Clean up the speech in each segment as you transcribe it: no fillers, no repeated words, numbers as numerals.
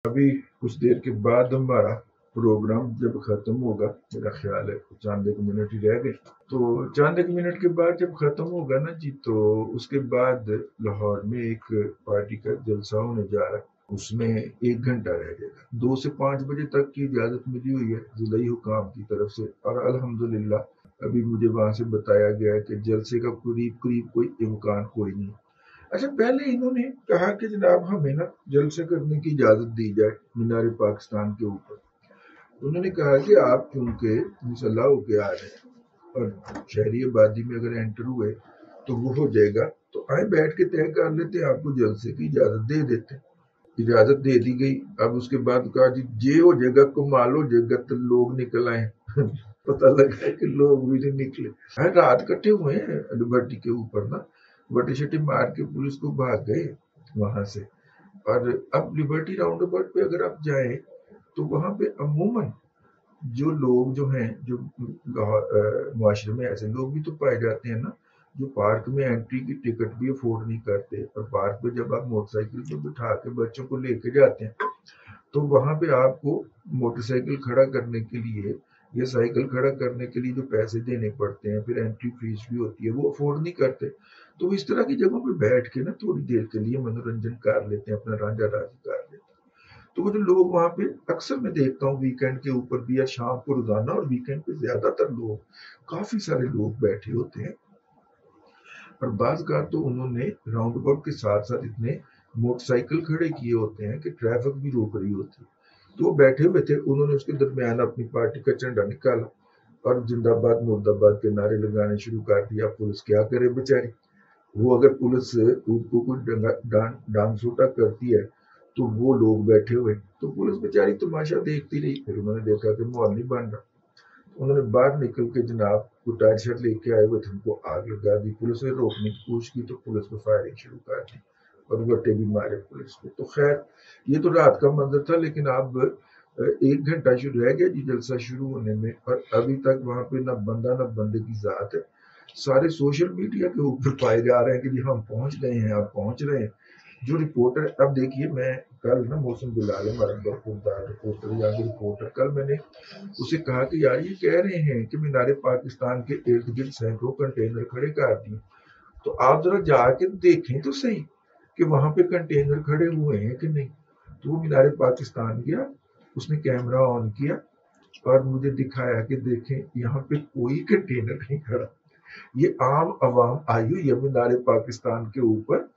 अभी कुछ देर के बाद हमारा प्रोग्राम जब खत्म होगा, मेरा ख्याल है चंद एक मिनट ही रह गए, तो चंद एक मिनट के बाद जब खत्म होगा ना जी, तो उसके बाद लाहौर में एक पार्टी का जलसा होने जा रहा है। उसमें 1 घंटा रह जाएगा। 2 से 5 बजे तक की इजाजत मिली हुई है जिला हुकाम की तरफ से, और अल्हम्दुलिल्लाह अभी मुझे वहां से बताया गया है कि जलसे का करीब करीब कोई इम्कान कोई नहीं। अच्छा, पहले इन्होंने कहा कि जनाब हमें ना जलसे करने की इजाजत दी जाए मीनार पाकिस्तान के ऊपर। उन्होंने कहा कि आप चूंकि मुसल्ला होके आ रहे हैं और शहरी आबादी में अगर एंटर हुए तो वो हो जाएगा, तो आए बैठ के तय कर लेते, आपको जलसे की इजाजत दे देते। इजाजत दे दी गई। अब उसके बाद कहा जी ये हो जाएगा, कमाल हो जाएगा, तो लोग निकल आए। पता लगा है कि लोग भी नहीं निकले। हाँ, रात कट्ठे हुए हैं लिबर्टी के ऊपर ना, बटे शटे मार के पुलिस को भाग गए वहां से। और अब लिबर्टी राउंड अबाउट पे अगर आप जाएं तो वहां पे अमूमन जो लोग जो हैं, जो मुआशरे में ऐसे लोग भी तो पाए जाते हैं ना, जो पार्क में एंट्री की टिकट भी अफोर्ड नहीं करते, और पार्क में जब आप मोटरसाइकिल पे बिठा के बच्चों को लेके जाते हैं तो वहां पे आपको मोटरसाइकिल खड़ा करने के लिए या साइकिल खड़ा करने के लिए जो पैसे देने पड़ते हैं, फिर एंट्री फीस भी होती है, वो अफोर्ड नहीं करते। तो वो इस तरह की जगहों पे बैठ के ना थोड़ी देर के लिए मनोरंजन कर लेते हैं, अपना रांझा राजी कर लेते हैं। तो वो जो लोग वहां पे अक्सर मैं देखता हूँ वीकेंड के ऊपर भी या शाम को रोजाना, और वीकेंड पे ज्यादातर लोग, काफी सारे लोग बैठे होते हैं। और बाज का तो उन्होंने राउंड अबाउट के साथ साथ इतने मोटरसाइकिल खड़े किए होते हैं कि ट्रैफिक भी रोक रही होती है। तो वो बैठे हुए थे, उन्होंने उसके दरमियान अपनी पार्टी का झंडा निकाला और जिंदाबाद मुर्दाबाद के नारे लगाने शुरू कर दिया। पुलिस क्या करे बेचारी, वो अगर पुलिस उनको कुछ डांग सूटा करती है तो वो लोग बैठे हुए, तो पुलिस बेचारी तमाशा देखती रही। फिर उन्होंने देखा कि माहौल नहीं बन रहा, उन्होंने बाहर निकल के जनाब वो टायर शर्ट लेके आए हुए थे, उनको आग लगा दी। पुलिस ने रोकने की कोशिश की तो पुलिस को फायरिंग शुरू कर दी और गट्टे भी मारे पुलिस को। तो खैर ये तो रात का मंजर था, लेकिन अब 1 घंटा शुरू रह गया जी जलसा शुरू होने में, और अभी तक वहां पे ना बंदा ना बंदे की जात है। सारे सोशल मीडिया के ऊपर पाए जा रहे हैं कि जी हम पहुंच गए हैं, आप पहुंच रहे हैं। जो रिपोर्टर, अब देखिए मैं कल ना मौसम बिलाल हमारा बरखुरदार रिपोर्टर या रिपोर्टर, कल मैंने उसे कहा कि यार ये कह रहे हैं कि मीनार पाकिस्तान के इर्द गिर्द सैकड़ों कंटेनर खड़े कर दिए, तो आप जरा जाके देखें तो सही कि वहां पे कंटेनर खड़े हुए हैं कि नहीं। तो वो मीनार पाकिस्तान गया, उसने कैमरा ऑन किया और मुझे दिखाया कि देखें यहाँ पे कोई कंटेनर नहीं खड़ा। ये आम आवाम आई हुई है मीनार पाकिस्तान के ऊपर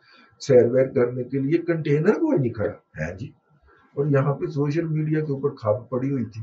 सैर वैर करने के लिए, कंटेनर कोई नहीं खड़ा है जी। और यहाँ पे सोशल मीडिया के ऊपर खप पड़ी हुई थी